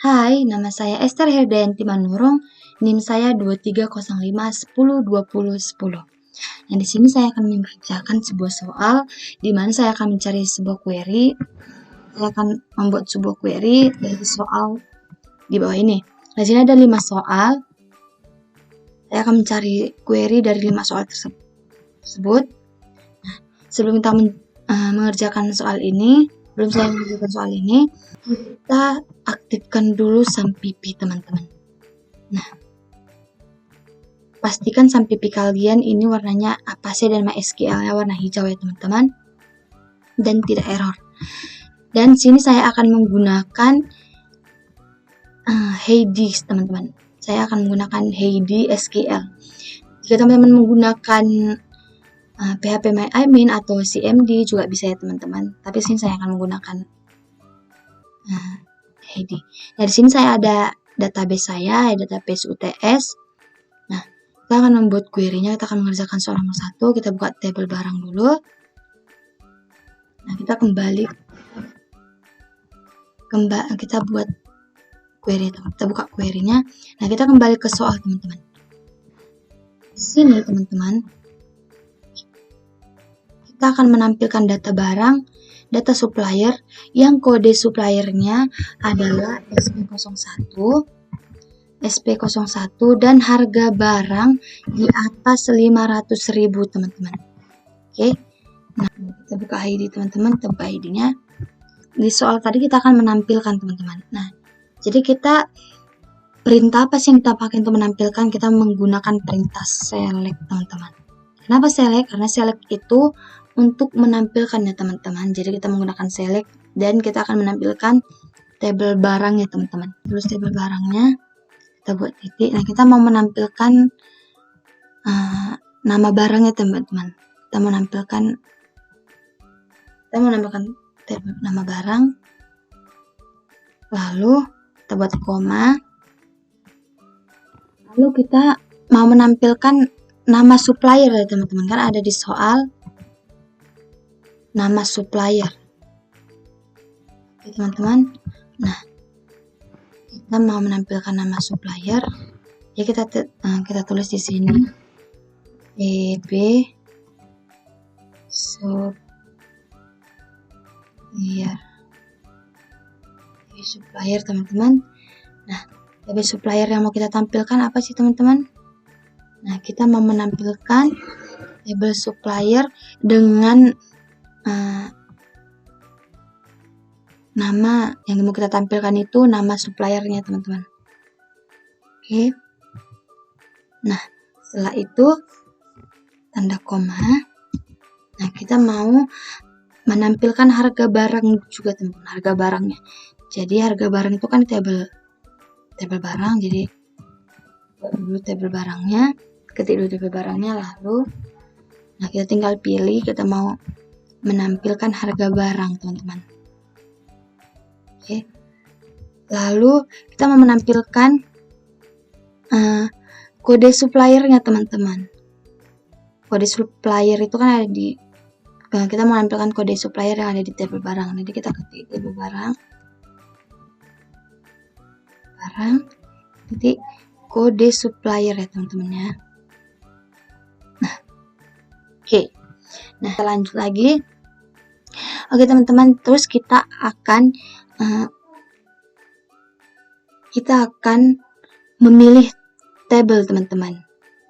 Hai, nama saya Esther Herdayanti Manurung, NIM saya 2305102010. Nah, di sini saya akan membacakan sebuah soal di mana saya akan mencari sebuah query. Saya akan membuat sebuah query dari soal di bawah ini. Di sini ada 5 soal. Saya akan mencari query dari 5 soal tersebut. Nah, sebelum kita mengerjakan soal ini, kita aktifkan dulu SAMPIPI teman-teman. Nah, pastikan SAMPIPI kalian ini warnanya APACE dan MySQL-nya warna hijau ya teman-teman, dan tidak error. Dan sini saya akan menggunakan Heidi teman-teman. Saya akan menggunakan Heidi SQL. Jika teman-teman menggunakan PHP MyAdmin atau CMD juga bisa ya teman-teman. Tapi sini saya akan menggunakan Heidi. Nah, di sini saya ada database database UTS. Nah, kita akan membuat query-nya, kita akan mengerjakan soal nomor 1. Kita buka tabel barang dulu. Nah, kita buat query, kita buka query-nya. Nah, kita kembali ke soal teman-teman. Di sini teman-teman, kita akan menampilkan data barang, data supplier yang kode suppliernya adalah SP01 dan harga barang di atas 500.000 teman-teman. Oke. Nah, kita buka ID teman-teman, kita buka ID-nya. Di soal tadi kita akan menampilkan teman-teman. Nah, jadi kita perintah apa sih yang kita pakai untuk menampilkan? Kita menggunakan perintah select teman-teman. Kenapa select? Karena select itu untuk menampilkan ya teman-teman. Jadi kita menggunakan select dan kita akan menampilkan tabel barang ya teman-teman. Terus tabel barangnya kita buat titik. Nah, kita mau menampilkan nama barangnya teman-teman. Kita menampilkan tabel nama barang. Lalu kita buat koma. Lalu kita mau menampilkan nama supplier ya teman-teman. Kan ada di soal nama supplier. Oke teman-teman. Nah, kita mau menampilkan nama supplier. Ya kita tulis di sini EB supplier teman-teman. Nah, EB supplier yang mau kita tampilkan apa sih teman-teman? Nah, kita mau menampilkan label supplier dengan nama yang mau kita tampilkan itu nama suppliernya teman-teman. Oke. Nah, setelah itu tanda koma. Nah, kita mau menampilkan harga barang juga teman-teman, harga barangnya. Jadi harga barang itu kan tabel barang. Jadi buat dulu tabel barangnya, ketik dulu tabel barangnya, lalu nah kita tinggal pilih kita mau menampilkan harga barang teman-teman. Oke. Lalu kita mau menampilkan kode suppliernya teman-teman. Kode supplier itu kan ada di kita mau menampilkan kode supplier yang ada di tabel barang. Jadi kita ketik tabel barang, titik kode supplier ya teman-teman ya. Nah, oke. Nah, kita lanjut lagi. Oke teman-teman, terus kita akan memilih tabel teman-teman.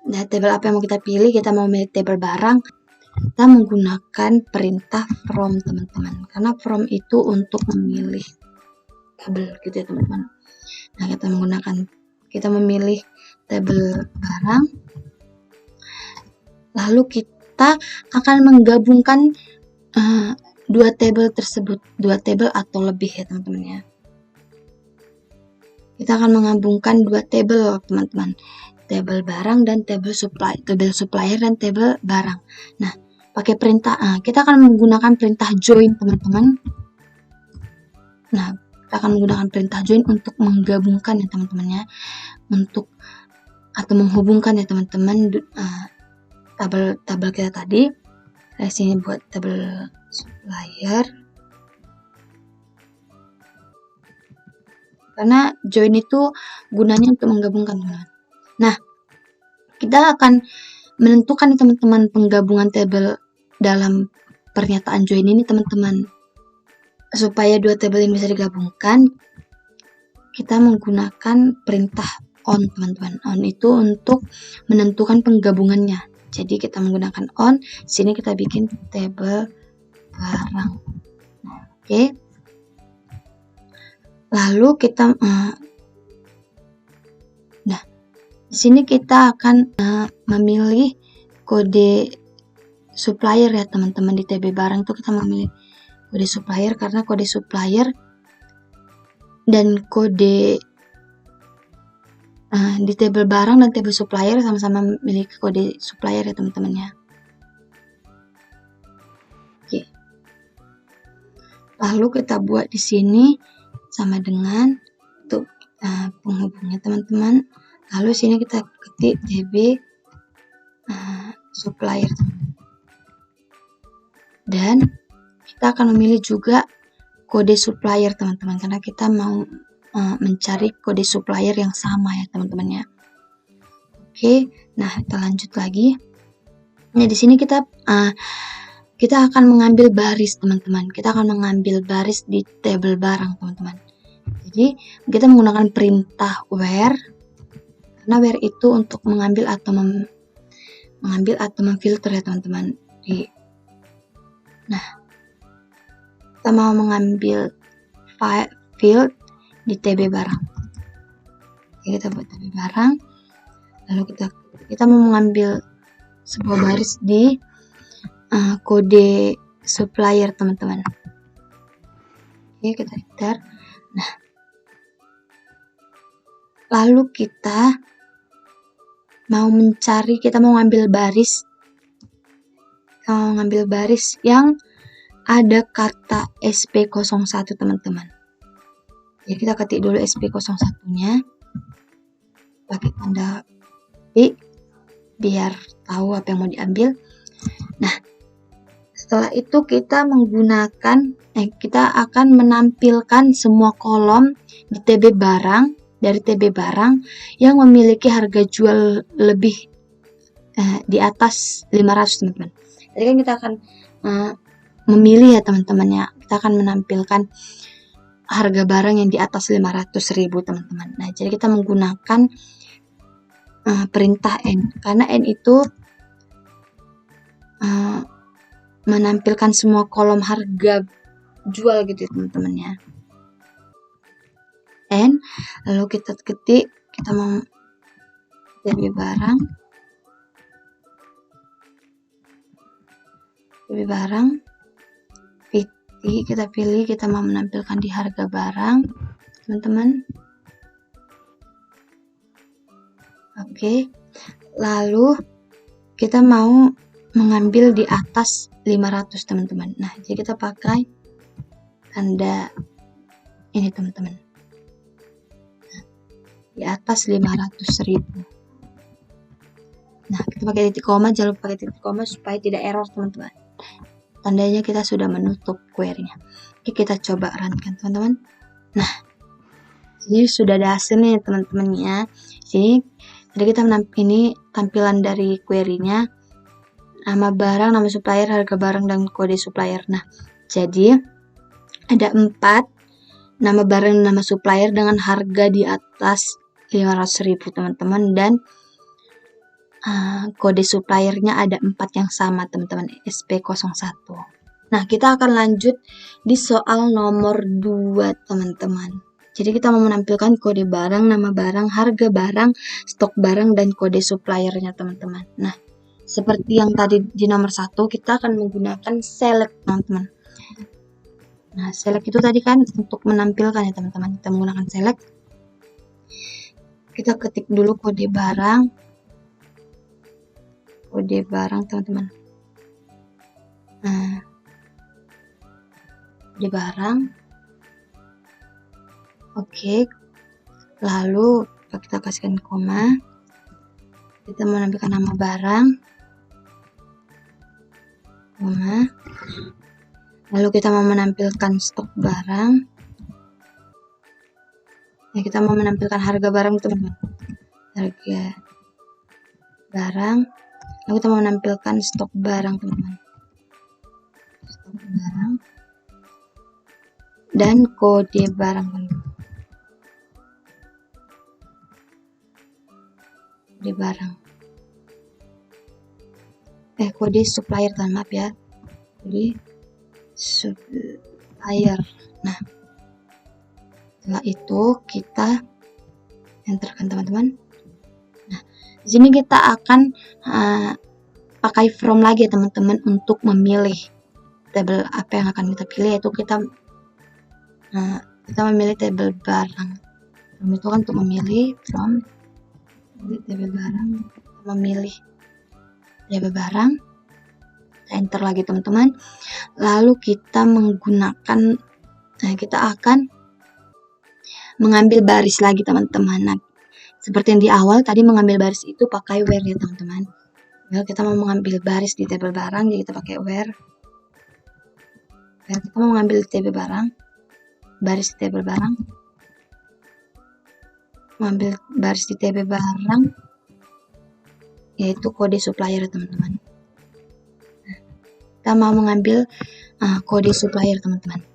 Nah, tabel apa yang mau kita pilih? Kita mau memilih tabel barang. Kita menggunakan perintah from teman-teman. Karena from itu untuk memilih tabel gitu ya teman-teman. Nah, kita memilih tabel barang. Lalu kita akan menggabungkan dua tabel tersebut, 2 tabel atau lebih ya teman-teman ya. Kita akan menggabungkan 2 tabel teman-teman, tabel barang dan tabel supplier dan tabel barang. Nah, pakai perintah kita akan menggunakan perintah join teman-teman. Nah, kita akan menggunakan perintah join untuk menggabungkan ya teman-teman ya, atau menghubungkan ya teman-teman tabel kita tadi. Di sini buat tabel supplier. Karena join itu gunanya untuk menggabungkan, teman-teman. Nah, kita akan menentukan nih teman-teman penggabungan tabel dalam pernyataan join ini, teman-teman. Supaya dua tabel ini bisa digabungkan, kita menggunakan perintah on, teman-teman. On itu untuk menentukan penggabungannya. Jadi kita menggunakan on, sini kita bikin tabel barang. Oke. Lalu kita di sini kita akan memilih kode supplier ya, teman-teman. Di TB barang itu kita memilih kode supplier karena kode supplier dan kode di tabel barang dan tabel supplier sama-sama memiliki kode supplier ya, teman-teman ya. Oke. Lalu kita buat di sini sama dengan untuk penghubungnya, teman-teman. Lalu sini kita ketik TB supplier, dan kita akan memilih juga kode supplier, teman-teman, karena kita mau mencari kode supplier yang sama ya, teman-teman ya. Oke, nah kita lanjut lagi. Nah di sini kita akan mengambil baris, teman-teman. Kita akan mengambil baris di tabel barang, teman-teman. Jadi kita menggunakan perintah where, karena where itu untuk mengambil atau memfilter ya, teman-teman. Nah, kita mau mengambil field di TB barang. Oke, kita buat TB barang. Lalu kita mau mengambil sebuah baris di kode supplier, teman-teman. Oke, kita enter. Nah, lalu kita mau mengambil baris yang ada kata SP01, teman-teman. Jadi kita ketik dulu SP01-nya pakai tanda P biar tahu apa yang mau diambil. Nah, setelah itu kita akan menampilkan semua kolom di TB barang, dari TB barang yang memiliki harga jual lebih di atas 500, teman-teman. Jadi kan kita akan memilih ya, teman-teman ya. Kita akan menampilkan harga barang yang di atas 500.000, teman-teman. Nah, jadi kita menggunakan perintah N, karena N itu menampilkan semua kolom harga jual gitu ya, teman-teman ya. N, lalu kita ketik, kita mau TB barang, PT, kita pilih, kita mau menampilkan di harga barang, teman-teman. Oke, lalu kita mau mengambil di atas 500, teman-teman. Nah, jadi kita pakai tanda ini, teman-teman. Di atas 500.000. Nah, kita pakai titik koma, jangan lupa pakai titik koma supaya tidak error, teman-teman. Tandanya kita sudah menutup query-nya. Oke, kita coba run-kan, teman-teman. Nah, ini sudah ada hasilnya, teman-teman ya. Sini tadi kita ini tampilan dari query-nya, nama barang, nama supplier, harga barang, dan kode supplier. Nah, jadi ada 4 nama barang, nama supplier dengan harga di atas 500.000, teman-teman, dan kode suppliernya ada 4 yang sama, teman-teman, SP01. Nah, kita akan lanjut di soal nomor 2, teman-teman. Jadi kita mau menampilkan kode barang, nama barang, harga barang, stok barang, dan kode suppliernya, teman-teman. Nah, seperti yang tadi di nomor 1, kita akan menggunakan select, teman-teman. Nah, select itu tadi kan untuk menampilkan ya, teman-teman. Kita menggunakan select. Kita ketik dulu kode barang, teman-teman. Nah, kode barang. Oke. Lalu kita kasihkan koma. Kita menampilkan nama barang, koma. Lalu kita mau menampilkan stok barang. Nah, kita mau menampilkan harga barang teman-teman, harga barang, lalu kita mau menampilkan stok barang teman-teman, stok barang dan kode barang teman-teman. Kode barang, kode supplier teman, maaf ya, kode supplier. Nah, setelah itu kita enterkan teman-teman. Nah, di sini kita akan pakai from lagi ya teman-teman untuk memilih tabel apa yang akan kita pilih, yaitu kita memilih tabel barang. From itu kan untuk memilih, from tabel barang, memilih tabel barang, enter lagi teman-teman. Lalu kita menggunakan, kita akan mengambil baris lagi teman-teman. Nah, seperti yang di awal tadi mengambil baris itu pakai where ya teman-teman. Lalu kita mau mengambil baris di tabel barang, jadi kita pakai where. Kita mau mengambil tabel barang, baris di tabel barang, mengambil baris di tabel barang, yaitu kode supplier teman-teman. Nah, kita mau mengambil kode supplier teman-teman.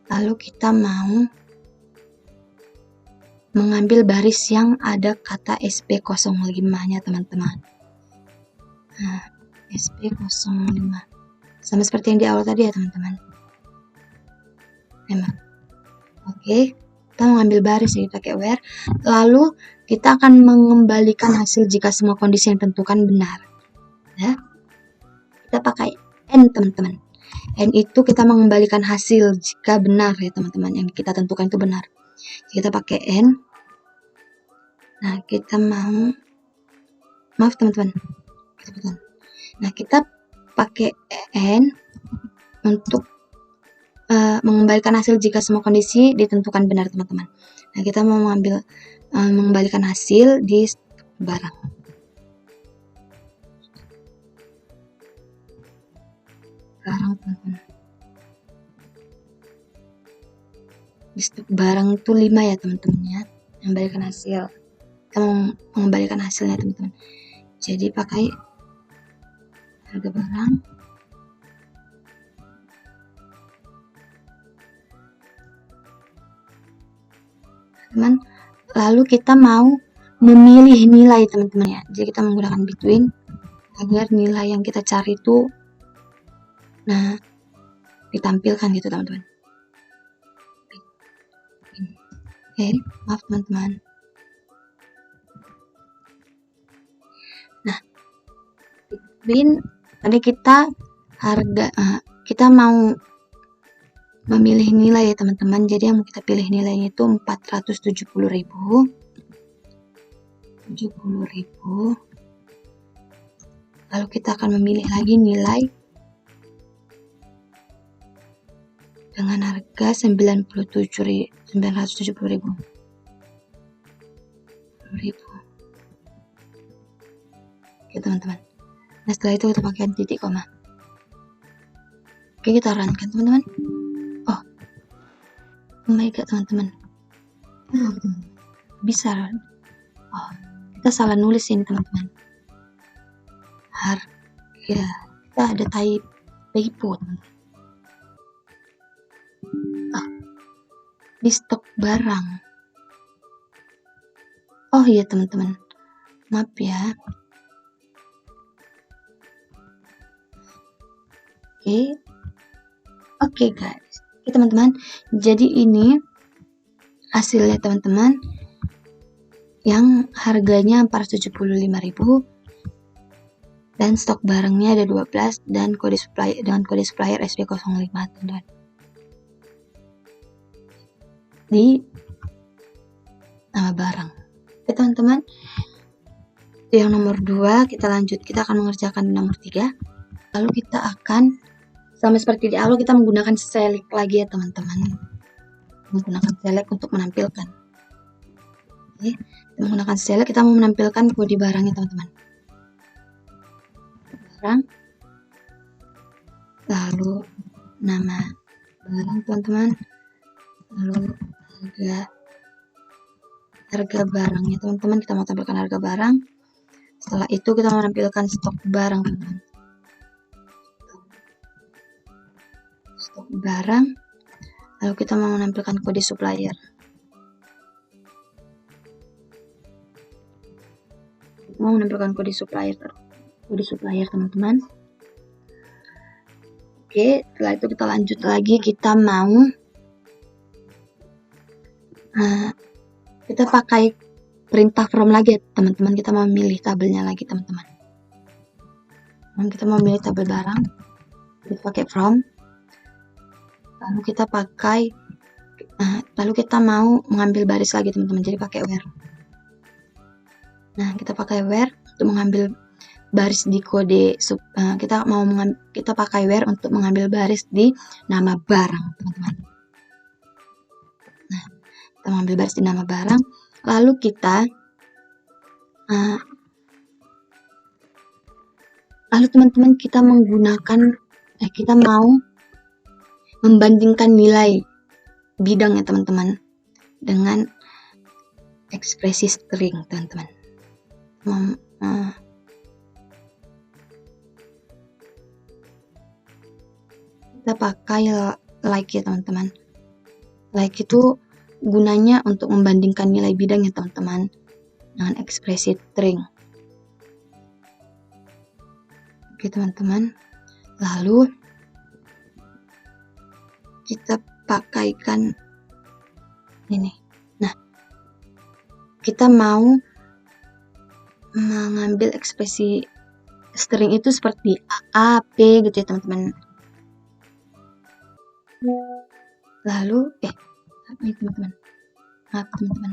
Lalu kita mau mengambil baris yang ada kata SP05-nya teman-teman. Nah, SP05 sama seperti yang di awal tadi ya teman-teman. Memang. Oke, kita mengambil baris jadi pakai where. Lalu kita akan mengembalikan hasil jika semua kondisi yang tentukan benar. Ya. Kita pakai N teman-teman. N itu kita mengembalikan hasil jika benar ya teman-teman, yang kita tentukan itu benar. Kita pakai N. Nah, kita mau, maaf teman-teman. Nah, kita pakai N untuk mengembalikan hasil jika semua kondisi ditentukan benar teman-teman. Nah, kita mau mengambil mengembalikan hasil di barang. Teman-teman. Di stok barang itu 5 ya teman-teman ya. Mengembalikan hasil. Kita mau mengembalikan hasilnya teman-teman. Jadi pakai harga barang. Teman, lalu kita mau memilih nilai teman-teman ya. Jadi kita menggunakan between agar nilai yang kita cari itu ditampilkan gitu teman-teman. Oke, maaf teman-teman. Nah, between tadi kita kita mau memilih nilai ya teman-teman. Jadi yang mau kita pilih nilainya itu 470.000. Lalu kita akan memilih lagi nilai dengan harga 970.000. Oke teman-teman. Nah, setelah itu kita pakai titik koma. Oke, kita runkan teman-teman. Oh my god teman-teman, bisa. Oh, kita salah nulis ini teman-teman. Harga kita ada typo teman-teman. Di stok barang. Oh iya teman-teman, maaf ya. Oke guys, oke teman-teman. Jadi ini hasilnya teman-teman, yang harganya 475.000 dan stok barangnya ada 12 dan kode supplier dengan kode supplier SP05 teman-teman. Di nama barang. Oke teman-teman, yang nomor 2 kita lanjut, kita akan mengerjakan nomor 3. Lalu kita akan sama seperti di awal, kita menggunakan select lagi ya teman-teman. Menggunakan select untuk menampilkan. Oke, kita menggunakan select, kita mau menampilkan kode barangnya teman-teman. Barang, lalu nama barang teman-teman, lalu harga barangnya teman-teman, kita mau tampilkan harga barang. Setelah itu kita mau menampilkan stok barang teman-teman, stok barang, lalu kita mau menampilkan kode supplier. Mau menampilkan kode supplier teman-teman. Oke, setelah itu kita lanjut lagi, kita mau kita pakai perintah from lagi ya teman-teman. Kita mau milih tabelnya lagi teman-teman. Kita mau milih tabel barang, kita pakai from, lalu kita pakai lalu kita mau mengambil baris lagi teman-teman, jadi pakai where. Nah, kita pakai where untuk mengambil baris di kode kita pakai where untuk mengambil baris di nama barang teman-teman. Nah, kita mengambil baris di nama barang, lalu teman-teman kita menggunakan kita mau membandingkan nilai bidang ya teman-teman dengan ekspresi string teman-teman. Kita pakai like ya teman-teman. Like itu gunanya untuk membandingkan nilai bidang ya teman-teman dengan ekspresi string. Oke teman-teman, lalu kita pakaikan ini. Nah, kita mau mengambil ekspresi string itu seperti A, P gitu ya teman-teman. Lalu ini teman-teman, maaf teman-teman.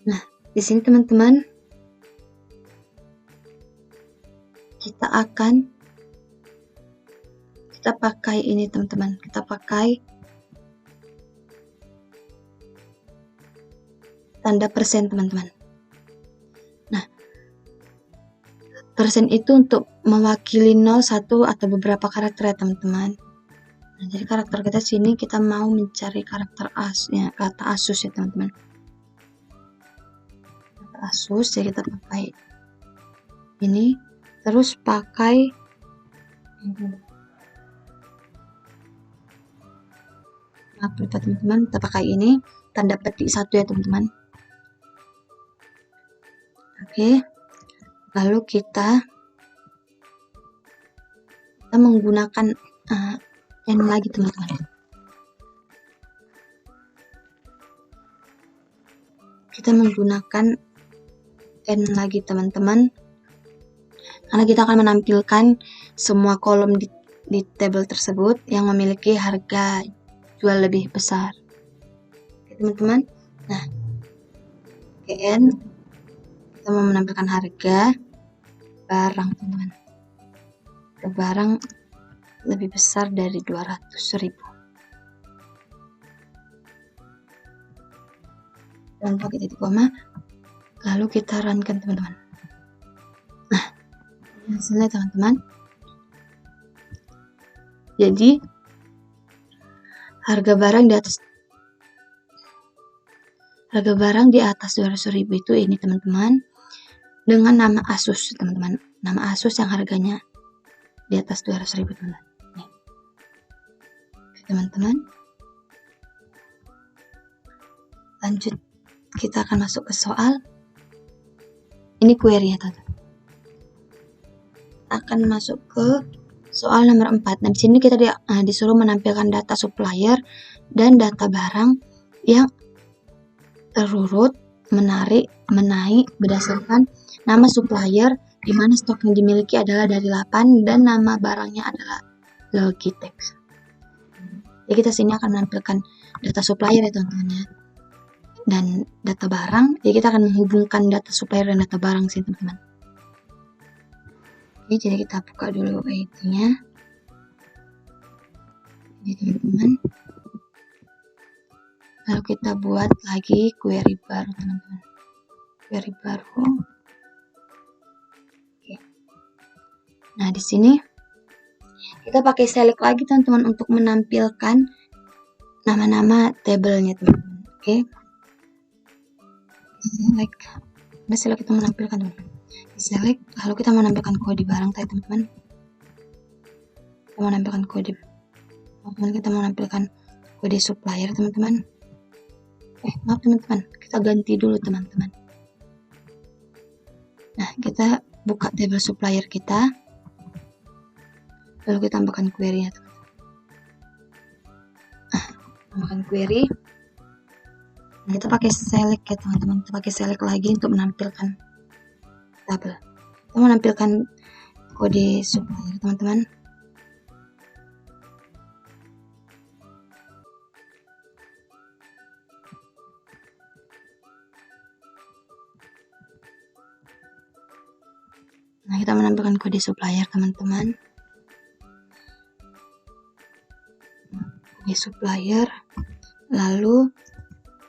Nah, di sini teman-teman kita pakai ini teman-teman. Kita pakai tanda persen teman-teman. Nah, persen itu untuk mewakili 0, 1 atau beberapa karakter ya teman-teman. Nah, jadi karakter kita sini kita mau mencari karakter kata Asus ya teman-teman. Kata Asus, jadi kita pakai ini, terus pakai teman-teman, kita pakai ini tanda petik 1 ya teman-teman. Oke, lalu kita menggunakan n lagi teman-teman. Kita menggunakan n lagi teman-teman, karena kita akan menampilkan semua kolom di tabel tersebut yang memiliki harga jual lebih besar. Oke teman-teman, nah n kita mau menampilkan harga barang teman-teman. Harga barang lebih besar dari 200.000. Dan pakai titik koma, lalu kita runkan teman-teman. Nah, hasilnya teman-teman. Jadi harga barang di atas 200.000 itu ini teman-teman, dengan nama Asus teman-teman. Nama Asus yang harganya di atas 200.000 teman-teman. Teman-teman, lanjut, kita akan masuk ke soal. Ini query-nya teman-teman. Akan masuk ke soal nomor 4. Nah, di sini kita disuruh menampilkan data supplier dan data barang yang terurut menaik berdasarkan nama supplier, di mana stok yang dimiliki adalah dari 8 dan nama barangnya adalah Logitech. Jadi kita sini akan menampilkan data supplier ya teman-teman ya, dan data barang. Jadi kita akan menghubungkan data supplier dan data barang sih teman-teman. Oke, jadi kita buka dulu ID-nya. Jadi teman-teman, Lalu kita buat lagi query baru teman-teman, query baru. Oke. Nah di sini kita pakai select lagi teman-teman untuk menampilkan nama-nama tabelnya teman-teman. Oke. Select. Nah, select kita menampilkan teman-teman. Select, lalu kita menampilkan kode barang tadi teman-teman. Kita menampilkan kode. Kita menampilkan kode supplier teman-teman. Maaf teman-teman, kita ganti dulu teman-teman. Nah, kita buka table supplier kita, lalu kita tambahkan query-nya teman-teman. Tambahkan query. Nah, kita pakai select ya teman-teman, kita pakai select lagi untuk menampilkan tabel. Kita menampilkan kode supplier teman-teman. Nah, kita menampilkan kode supplier teman-teman. Kode supplier, lalu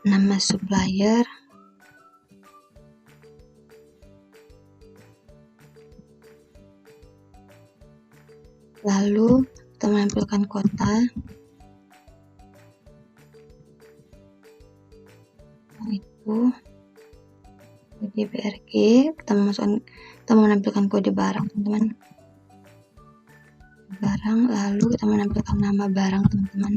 nama supplier, lalu kita menampilkan kota, itu kode BRG, kita menampilkan kode barang teman-teman, barang, lalu kita menampilkan nama barang teman-teman,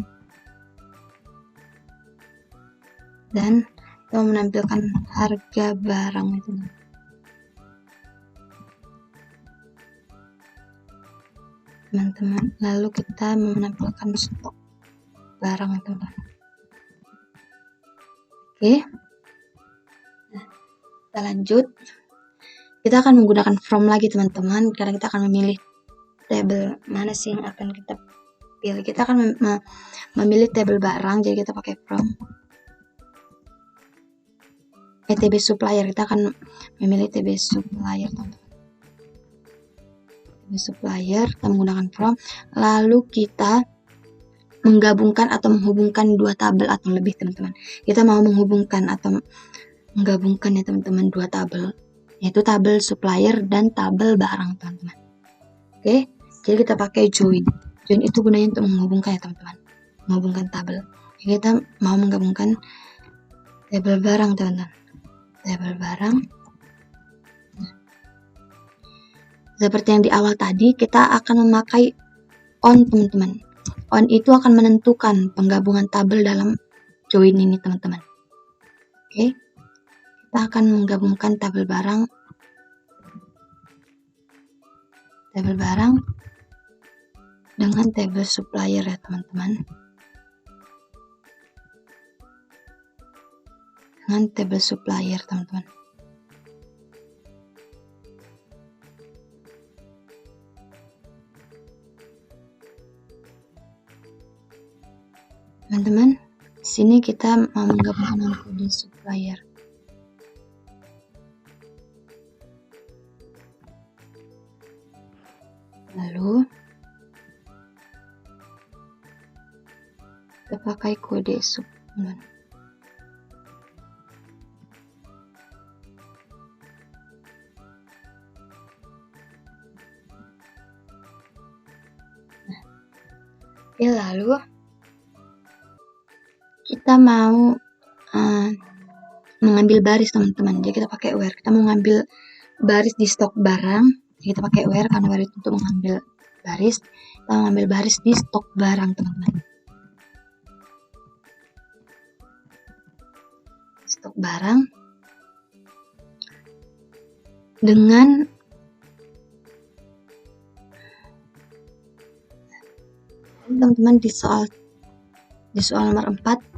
dan kita menampilkan harga barang itu teman-teman, lalu kita menampilkan stok barang teman-teman. Oke, nah, kita lanjut. Kita akan menggunakan from lagi teman-teman, karena kita akan memilih tabel mana sih yang akan kita pilih. Kita akan memilih tabel barang, jadi kita pakai from. TB supplier, kita akan memilih TB supplier teman-teman. TB supplier, kita menggunakan from, lalu kita menggabungkan atau menghubungkan dua tabel atau lebih teman-teman. Kita mau menghubungkan atau menggabungkan ya teman-teman dua tabel, yaitu tabel supplier dan tabel barang teman-teman. Oke, jadi kita pakai join. Join itu gunanya untuk menghubungkan ya teman-teman, menghubungkan tabel. Jadi kita mau menggabungkan tabel barang teman-teman, tabel barang. Seperti yang di awal tadi, kita akan memakai on teman-teman. On itu akan menentukan penggabungan tabel dalam join ini teman-teman. Oke, kita akan menggabungkan tabel barang dengan tabel supplier ya teman-teman, dengan tabel supplier teman-teman. Teman-teman, di sini kita mau menggabungkan kode supplier. Lalu kita pakai kode sub. Lalu kita mau mengambil baris teman-teman, jadi kita pakai where. Kita mau mengambil baris di stok barang, jadi kita pakai where, karena where itu untuk mengambil baris. Kita mengambil baris di stok barang teman-teman, stok barang dengan teman-teman di soal nomor 4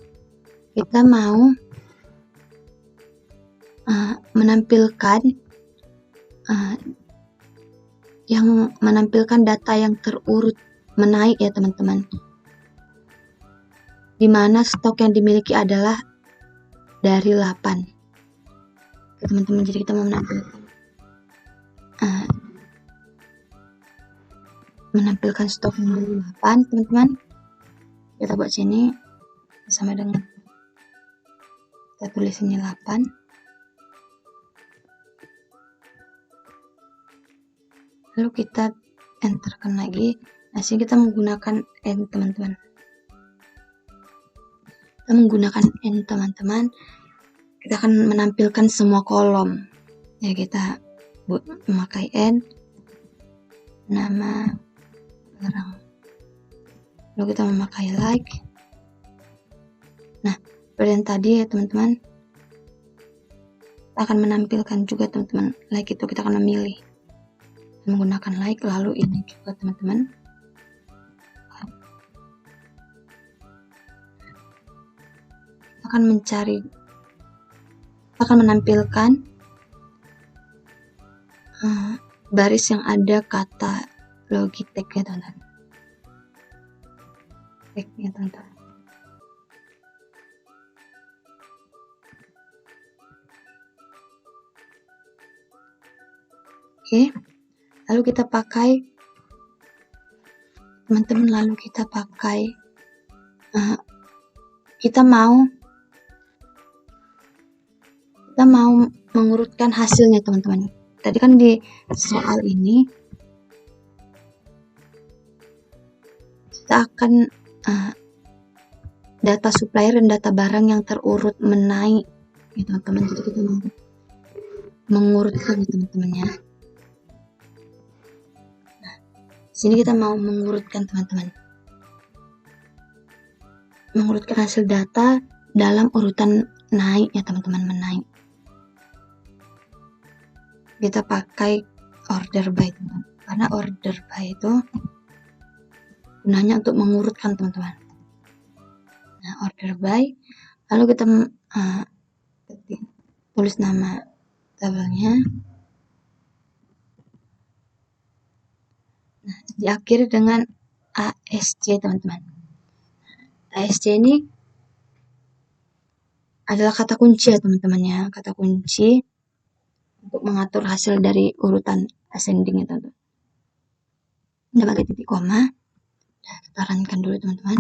kita mau menampilkan data yang terurut menaik ya teman-teman, dimana stok yang dimiliki adalah dari 8 teman-teman. Jadi kita mau menampilkan stok yang dari 8 teman-teman. Kita buat sini sama dengan Kita tulis ini 8. Lalu kita enterkan lagi. Nah, sini kita menggunakan N, teman-teman. Kita menggunakan N, teman-teman. Kita akan menampilkan semua kolom. Ya, kita memakai N, nama, barang. Lalu kita memakai like. Nah, seperti yang tadi ya, teman-teman. Kita akan menampilkan juga, teman-teman. Like itu kita akan memilih menggunakan like. Lalu ini juga, teman-teman. Akan mencari, akan menampilkan baris yang ada kata Logitech ya, teman-teman. Tagnya, teman-teman. Oke, lalu kita pakai, teman-teman, lalu kita pakai kita mau mengurutkan hasilnya, teman-teman. Tadi kan di soal ini kita akan data supplier dan data barang yang terurut menaik ya, teman-teman. Jadi kita mau mengurutkan ya, teman-teman ya. Nah, sini kita mau mengurutkan, teman-teman. Mengurutkan hasil data dalam urutan naik ya, teman-teman, menaik. Kita pakai order by, teman-teman. Karena order by itu gunanya untuk mengurutkan, teman-teman. Nah, order by, lalu kita tulis nama tabelnya. Nah, diakhiri dengan ASC, teman-teman. ASC ini adalah kata kunci ya, teman-teman ya. Kata kunci untuk mengatur hasil dari urutan ascending ya, teman-teman. Kita pakai titik koma. Kita runkan dulu, teman-teman.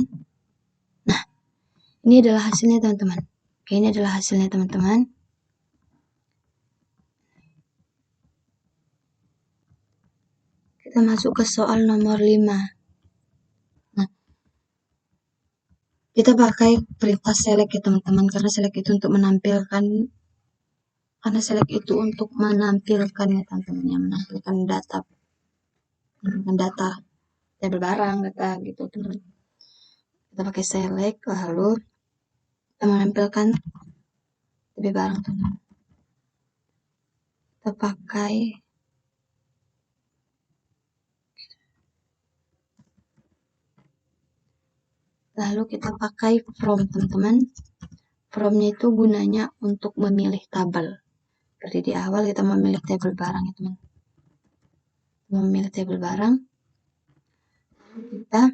Nah, ini adalah hasilnya, teman-teman. Oke, ini adalah hasilnya, teman-teman. Kita masuk ke soal nomor 5. Nah, kita pakai perintah select ya, teman-teman. Karena select itu untuk menampilkan, ya, teman-teman, yang menampilkan data tabel barang, data gitu, teman-teman. Kita pakai select, lalu kita menampilkan tabel barang, teman-teman. Kita pakai lalu kita pakai from, teman-teman. From-nya itu gunanya untuk memilih tabel. Seperti di awal kita memilih tabel barang ya, teman. Memilih tabel barang. Kita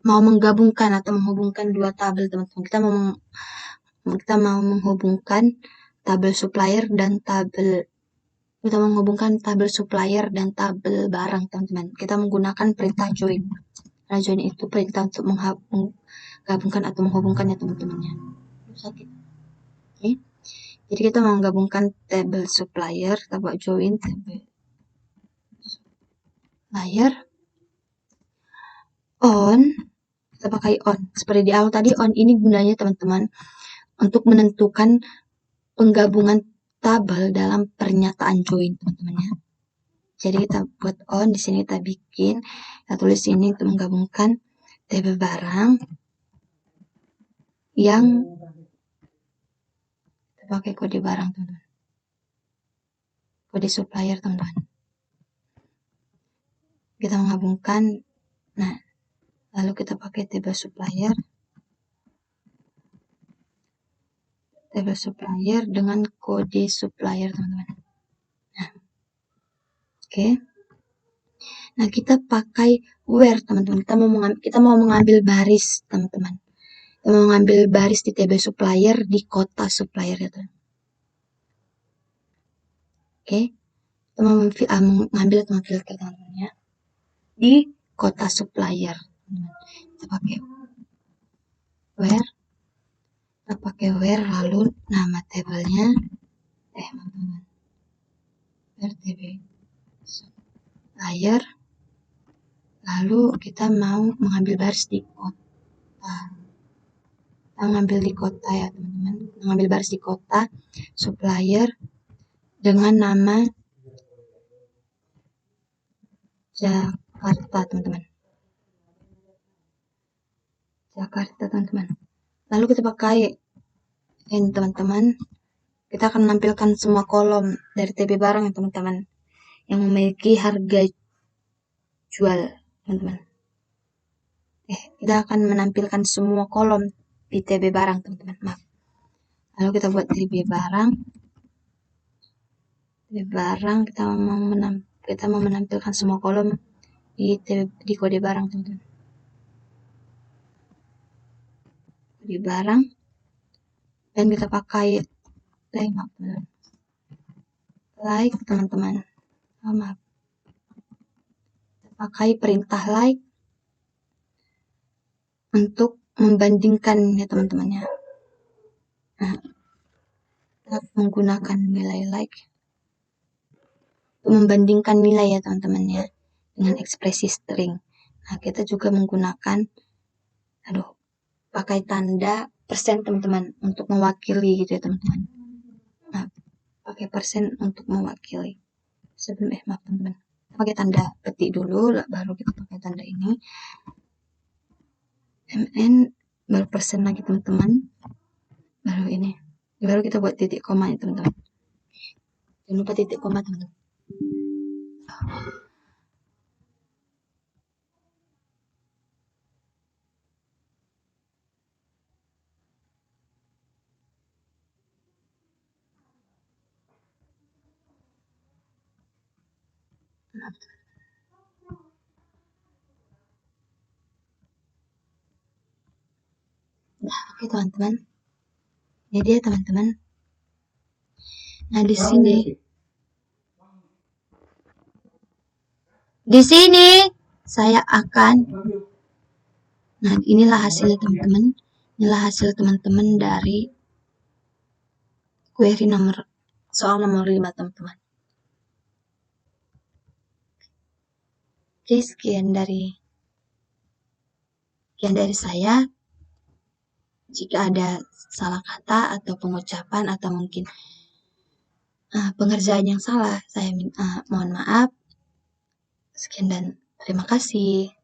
mau menggabungkan atau menghubungkan dua tabel, teman-teman. Kita mau menghubungkan tabel supplier dan tabel tabel barang, teman-teman. Kita menggunakan perintah join. Nah, join itu perintah untuk menggabungkan atau menghubungkan ya, teman-teman ya. Oke. Jadi kita mau menggabungkan tabel supplier, kita buat join tabel supplier on. Kita pakai on. Seperti di awal tadi, on ini gunanya, teman-teman, untuk menentukan penggabungan tabel dalam pernyataan join, teman-teman ya. Jadi kita buat on, di sini kita bikin, kita tulis ini untuk menggabungkan tabel barang yang kita pakai kode barang, teman-teman. Kode supplier, teman-teman. Kita menggabungkan, nah, lalu kita pakai tabel supplier dengan kode supplier, teman-teman. Nah, oke. Nah, kita pakai where, teman-teman. Kita mau mengambil baris, teman-teman. Kita mau mengambil baris di tabel supplier di kota supplier ya, teman. Oke. Kita mau mengambil atau memfilter, teman-teman ya, di kota supplier. Kita pakai where pakai where, lalu nama tabelnya teman-teman RTB supplier, lalu kita mau mengambil baris di kota. Kita mengambil di kota ya teman-teman, mengambil baris di kota supplier dengan nama Jakarta teman-teman. Jakarta teman-teman. Lalu kita pakai ini teman-teman. Kita akan menampilkan semua kolom dari TB barang ya teman-teman, yang memiliki harga jual teman-teman. Kita akan menampilkan semua kolom di TB barang teman-teman. Maaf. Lalu kita buat TB barang. TB barang kita mau menampilkan semua kolom di kode barang teman-teman. Kode barang, dan kita pakai like teman-teman. Maaf. Pakai perintah like untuk membandingkan ya teman-teman ya. Nah, kita menggunakan nilai like untuk membandingkan nilai ya teman-teman ya dengan ekspresi string. Nah, kita juga menggunakan pakai tanda persen teman-teman untuk mewakili gitu ya teman-teman. Nah, pakai persen untuk mewakili. Maaf teman-teman. Pakai tanda petik dulu, baru kita pakai tanda ini. MN baru persen lagi teman-teman. Baru ini. Baru kita buat titik koma ya teman-teman. Jangan lupa titik koma teman-teman. Nah, oke teman-teman. Ini dia teman-teman. Nah, di sini saya akan, nah inilah hasilnya teman-teman. Inilah hasil teman-teman dari query soal nomor 5 teman-teman. Oke, sekian dari saya. Jika ada salah kata atau pengucapan atau mungkin pengerjaan yang salah, saya mohon maaf. Sekian dan terima kasih.